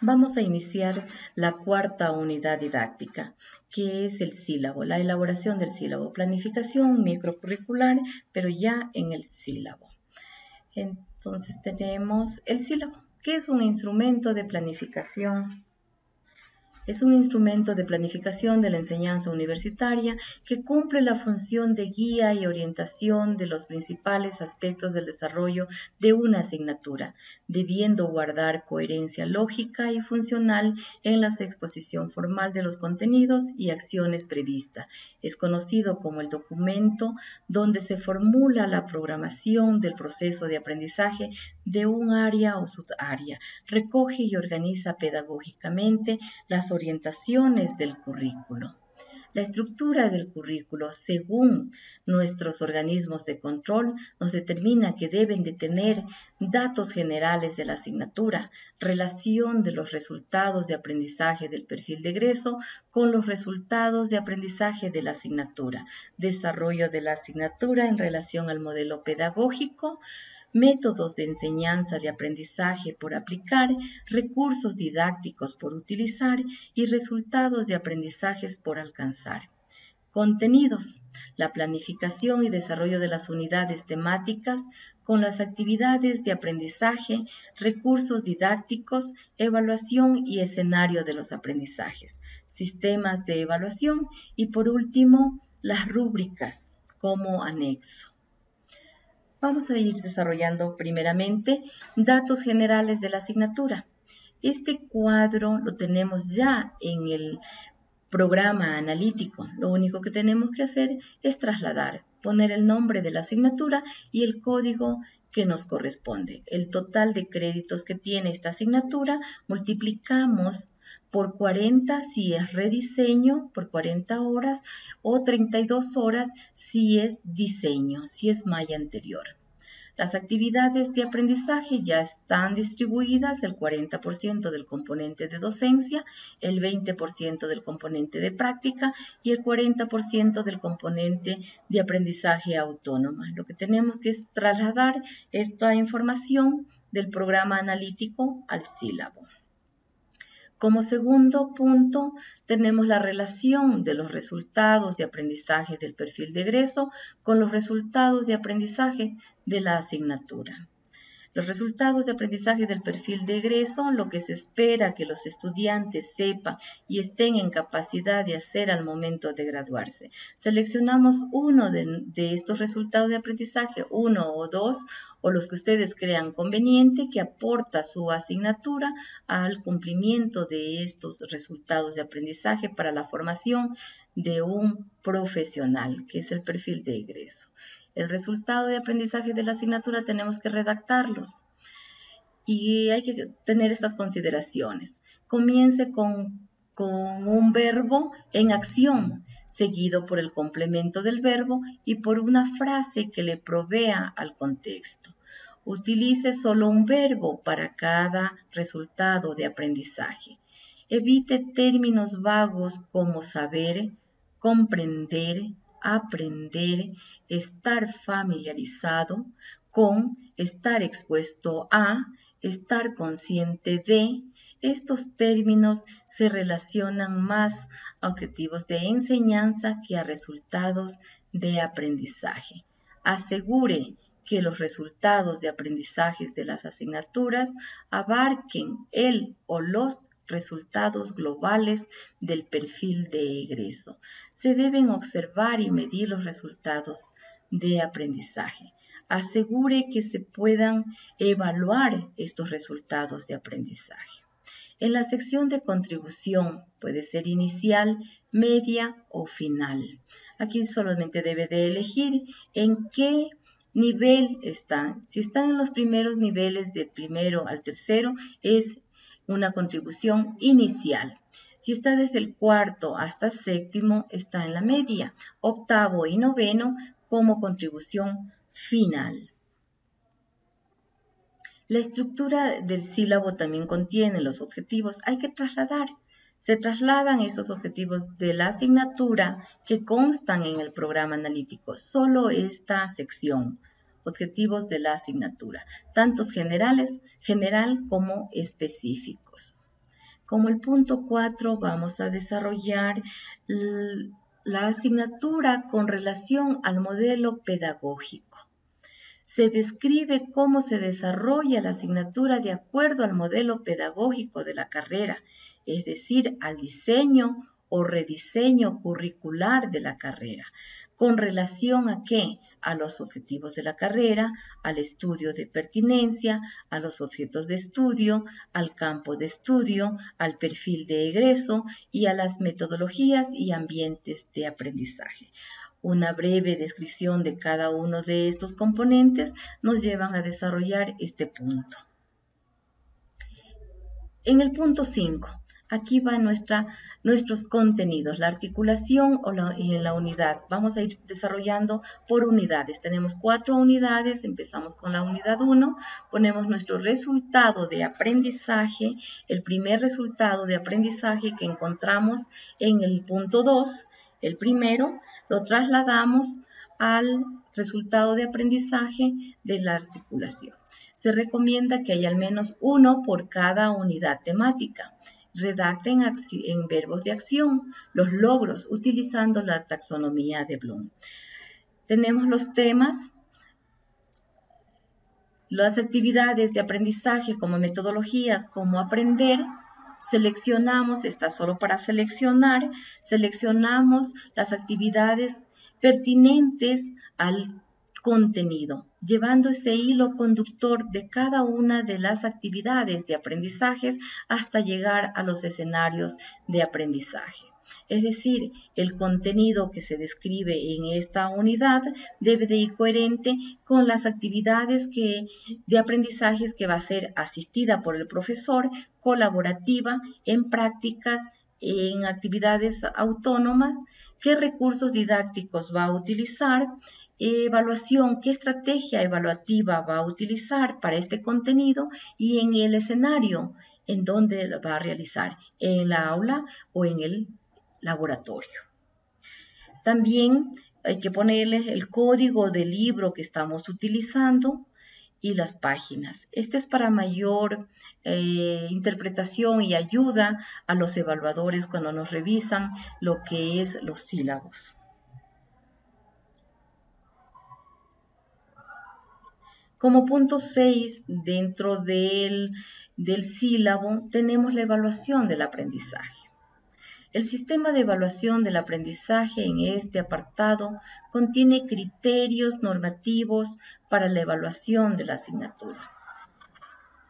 Vamos a iniciar la cuarta unidad didáctica, que es el sílabo, la elaboración del sílabo, planificación microcurricular, pero ya en el sílabo. Entonces tenemos el sílabo, que es un instrumento de planificación. Es un instrumento de planificación de la enseñanza universitaria que cumple la función de guía y orientación de los principales aspectos del desarrollo de una asignatura, debiendo guardar coherencia lógica y funcional en la exposición formal de los contenidos y acciones previstas. Es conocido como el documento donde se formula la programación del proceso de aprendizaje de un área o subárea, recoge y organiza pedagógicamente las orientaciones del currículo. La estructura del currículo, según nuestros organismos de control, nos determina que deben de tener datos generales de la asignatura, relación de los resultados de aprendizaje del perfil de egreso con los resultados de aprendizaje de la asignatura, desarrollo de la asignatura en relación al modelo pedagógico, métodos de enseñanza de aprendizaje por aplicar, recursos didácticos por utilizar y resultados de aprendizajes por alcanzar. Contenidos: la planificación y desarrollo de las unidades temáticas con las actividades de aprendizaje, recursos didácticos, evaluación y escenario de los aprendizajes, sistemas de evaluación y por último las rúbricas como anexo. Vamos a ir desarrollando primeramente datos generales de la asignatura. Este cuadro lo tenemos ya en el programa analítico. Lo único que tenemos que hacer es trasladar, poner el nombre de la asignatura y el código que nos corresponde. El total de créditos que tiene esta asignatura multiplicamos por 40 si es rediseño, por 40 horas, o 32 horas si es diseño, si es malla anterior. Las actividades de aprendizaje ya están distribuidas, el 40% del componente de docencia, el 20% del componente de práctica y el 40% del componente de aprendizaje autónomo. Lo que tenemos que es trasladar esta información del programa analítico al sílabo. Como segundo punto, tenemos la relación de los resultados de aprendizaje del perfil de egreso con los resultados de aprendizaje de la asignatura. Los resultados de aprendizaje del perfil de egreso, lo que se espera que los estudiantes sepan y estén en capacidad de hacer al momento de graduarse. Seleccionamos uno de estos resultados de aprendizaje, uno o dos, o los que ustedes crean conveniente, que aporta su asignatura al cumplimiento de estos resultados de aprendizaje para la formación de un profesional, que es el perfil de egreso. El resultado de aprendizaje de la asignatura tenemos que redactarlos y hay que tener estas consideraciones. Comience con un verbo en acción, seguido por el complemento del verbo y por una frase que le provea al contexto. Utilice solo un verbo para cada resultado de aprendizaje. Evite términos vagos como saber, comprender, aprender, estar familiarizado con, estar expuesto a, estar consciente de. Estos términos se relacionan más a objetivos de enseñanza que a resultados de aprendizaje. Asegure que los resultados de aprendizajes de las asignaturas abarquen el o los resultados globales del perfil de egreso. Se deben observar y medir los resultados de aprendizaje. Asegure que se puedan evaluar estos resultados de aprendizaje. En la sección de contribución puede ser inicial, media o final. Aquí solamente debe de elegir en qué nivel están. Si están en los primeros niveles de primero al tercero, es una contribución inicial. Si está desde el cuarto hasta séptimo, está en la media. Octavo y noveno como contribución final. La estructura del sílabo también contiene los objetivos. Hay que trasladar. Se trasladan esos objetivos de la asignatura que constan en el programa analítico. Solo esta sección. Objetivos de la asignatura, tantos general como específicos. Como el punto 4 vamos a desarrollar la asignatura con relación al modelo pedagógico. Se describe cómo se desarrolla la asignatura de acuerdo al modelo pedagógico de la carrera, es decir, al diseño o rediseño curricular de la carrera. ¿Con relación a qué? A los objetivos de la carrera, al estudio de pertinencia, a los objetos de estudio, al campo de estudio, al perfil de egreso y a las metodologías y ambientes de aprendizaje. Una breve descripción de cada uno de estos componentes nos llevan a desarrollar este punto. En el punto 5, aquí van nuestros contenidos, la articulación en la unidad. Vamos a ir desarrollando por unidades. Tenemos 4 unidades, empezamos con la unidad 1, ponemos nuestro resultado de aprendizaje, el primer resultado de aprendizaje que encontramos en el punto 2, el primero, lo trasladamos al resultado de aprendizaje de la articulación. Se recomienda que haya al menos uno por cada unidad temática. Redacten en verbos de acción los logros utilizando la taxonomía de Bloom. Tenemos los temas, las actividades de aprendizaje como metodologías, como aprender. Seleccionamos, está solo para seleccionar, seleccionamos las actividades pertinentes al contenido, llevando ese hilo conductor de cada una de las actividades de aprendizajes hasta llegar a los escenarios de aprendizaje. Es decir, el contenido que se describe en esta unidad debe de ir coherente con las actividades de aprendizajes que va a ser asistida por el profesor, colaborativa, en prácticas, en actividades autónomas, qué recursos didácticos va a utilizar, evaluación, qué estrategia evaluativa va a utilizar para este contenido y en el escenario en donde lo va a realizar, en la aula o en el laboratorio. También hay que ponerles el código del libro que estamos utilizando y las páginas. Este es para mayor interpretación y ayuda a los evaluadores cuando nos revisan lo que es los sílabos. Como punto 6, dentro del sílabo, tenemos la evaluación del aprendizaje. El sistema de evaluación del aprendizaje en este apartado contiene criterios normativos para la evaluación de la asignatura.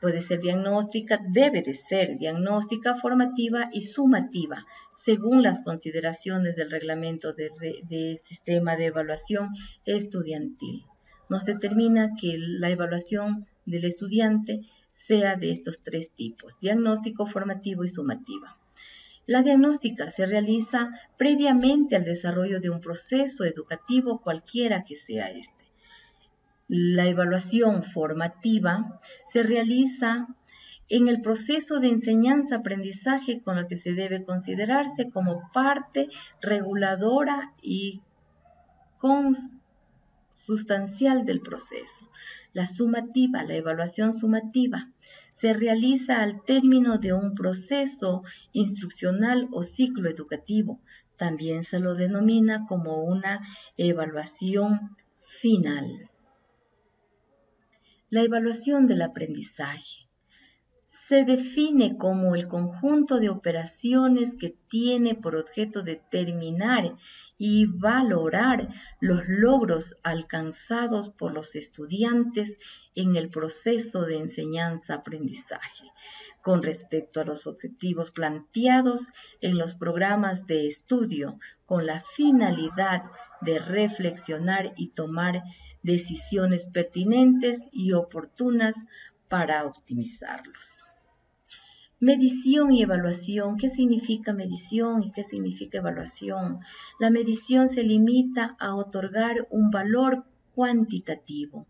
Puede ser diagnóstica, debe de ser diagnóstica, formativa y sumativa, según las consideraciones del reglamento de sistema de evaluación estudiantil. Nos determina que la evaluación del estudiante sea de estos 3 tipos, diagnóstico, formativo y sumativa. La diagnóstica se realiza previamente al desarrollo de un proceso educativo cualquiera que sea este. La evaluación formativa se realiza en el proceso de enseñanza-aprendizaje con lo que se debe considerarse como parte reguladora y consustancial del proceso. La sumativa, la evaluación sumativa, se realiza al término de un proceso instruccional o ciclo educativo. También se lo denomina como una evaluación final. La evaluación del aprendizaje se define como el conjunto de operaciones que tiene por objeto determinar y valorar los logros alcanzados por los estudiantes en el proceso de enseñanza-aprendizaje con respecto a los objetivos planteados en los programas de estudio con la finalidad de reflexionar y tomar decisiones pertinentes y oportunas para optimizarlos. Medición y evaluación. ¿Qué significa medición y qué significa evaluación? La medición se limita a otorgar un valor cuantitativo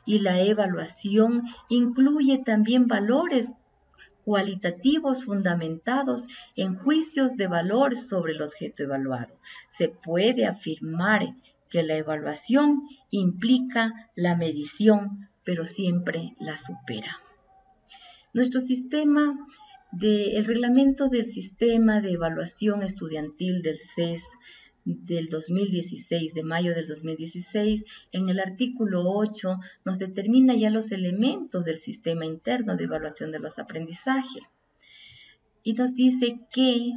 y la evaluación incluye también valores cualitativos fundamentados en juicios de valor sobre el objeto evaluado. Se puede afirmar que la evaluación implica la medición, pero siempre la supera. Nuestro sistema del reglamento del Sistema de Evaluación Estudiantil del CES del 2016, de mayo del 2016, en el artículo 8 nos determina ya los elementos del sistema interno de evaluación de los aprendizajes. Y nos dice que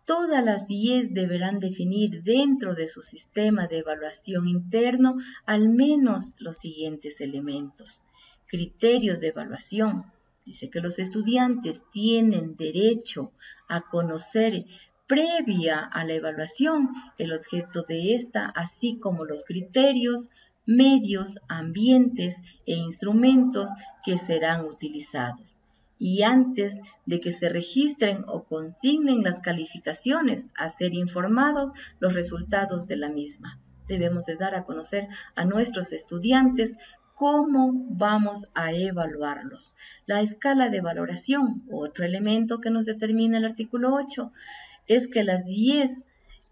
todas las IES deberán definir dentro de su sistema de evaluación interno al menos los siguientes elementos. Criterios de evaluación. Dice que los estudiantes tienen derecho a conocer previa a la evaluación el objeto de esta, así como los criterios, medios, ambientes e instrumentos que serán utilizados. Y antes de que se registren o consignen las calificaciones, a ser informados los resultados de la misma. Debemos de dar a conocer a nuestros estudiantes cómo vamos a evaluarlos. La escala de valoración, otro elemento que nos determina el artículo 8, es que las 10,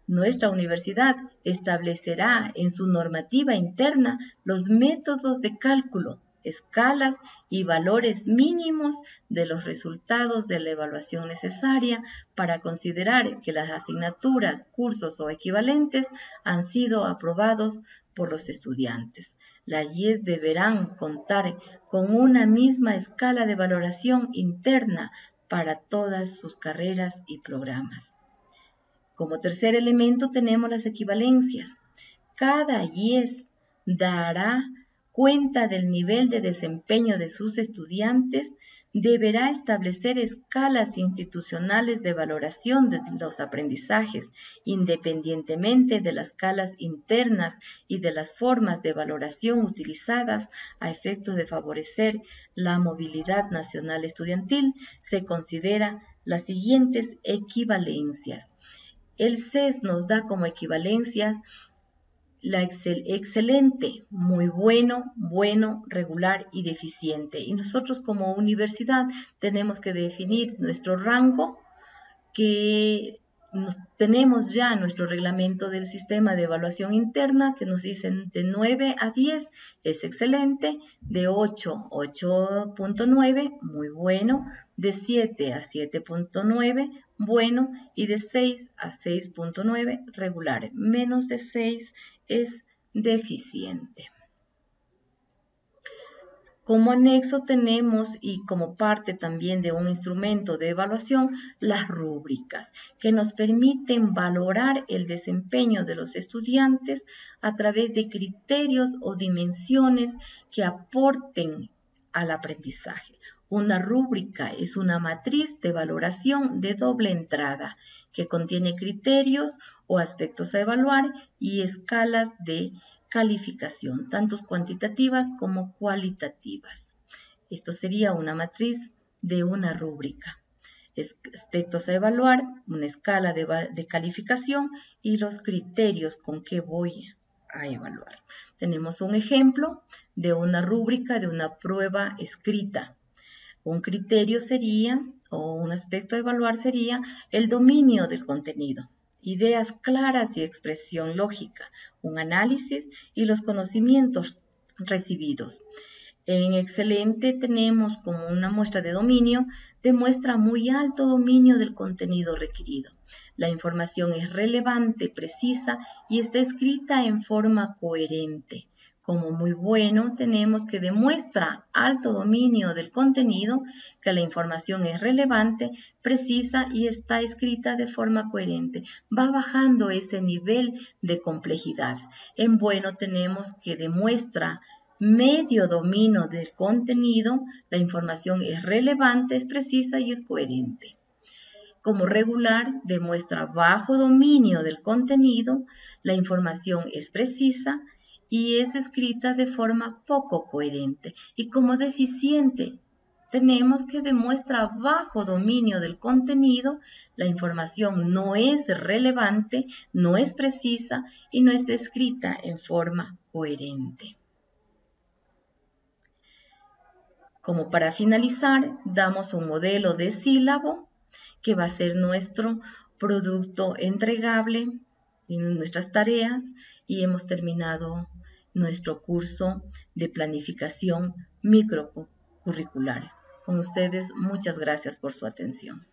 nuestra universidad establecerá en su normativa interna los métodos de cálculo, escalas y valores mínimos de los resultados de la evaluación necesaria para considerar que las asignaturas, cursos o equivalentes han sido aprobados por los estudiantes. Las IES deberán contar con una misma escala de valoración interna para todas sus carreras y programas. Como tercer elemento tenemos las equivalencias. Cada IES dará cuenta del nivel de desempeño de sus estudiantes, deberá establecer escalas institucionales de valoración de los aprendizajes, independientemente de las escalas internas y de las formas de valoración utilizadas a efectos de favorecer la movilidad nacional estudiantil. Se considera las siguientes equivalencias. El CES nos da como equivalencias la excelente, muy bueno, bueno, regular y deficiente. Y nosotros como universidad tenemos que definir nuestro rango, que tenemos ya nuestro reglamento del sistema de evaluación interna que nos dicen de 9 a 10 es excelente, de 8 a 8.9 muy bueno, de 7 a 7.9 bueno y de 6 a 6.9 regular. Menos de 6 es deficiente. Como anexo tenemos y como parte también de un instrumento de evaluación las rúbricas que nos permiten valorar el desempeño de los estudiantes a través de criterios o dimensiones que aporten al aprendizaje. Una rúbrica es una matriz de valoración de doble entrada que contiene criterios o aspectos a evaluar y escalas de calificación, tanto cuantitativas como cualitativas. Esto sería una matriz de una rúbrica. Aspectos a evaluar, una escala de calificación y los criterios con que voy a evaluar. Tenemos un ejemplo de una rúbrica de una prueba escrita. Un criterio sería, o un aspecto a evaluar sería, el dominio del contenido. Ideas claras y expresión lógica, un análisis y los conocimientos recibidos. En excelente tenemos como una muestra de dominio, demuestra muy alto dominio del contenido requerido. La información es relevante, precisa y está escrita en forma coherente. Como muy bueno tenemos que demuestra alto dominio del contenido, que la información es relevante, precisa y está escrita de forma coherente. Va bajando ese nivel de complejidad. En bueno tenemos que demuestra medio dominio del contenido, la información es relevante, es precisa y es coherente. Como regular demuestra bajo dominio del contenido, la información es precisa y es escrita de forma poco coherente. Y como deficiente, tenemos que demuestra bajo dominio del contenido, la información no es relevante, no es precisa y no está escrita en forma coherente. Como para finalizar, damos un modelo de sílabo que va a ser nuestro producto entregable en nuestras tareas y hemos terminado nuestro curso de planificación microcurricular. Con ustedes, muchas gracias por su atención.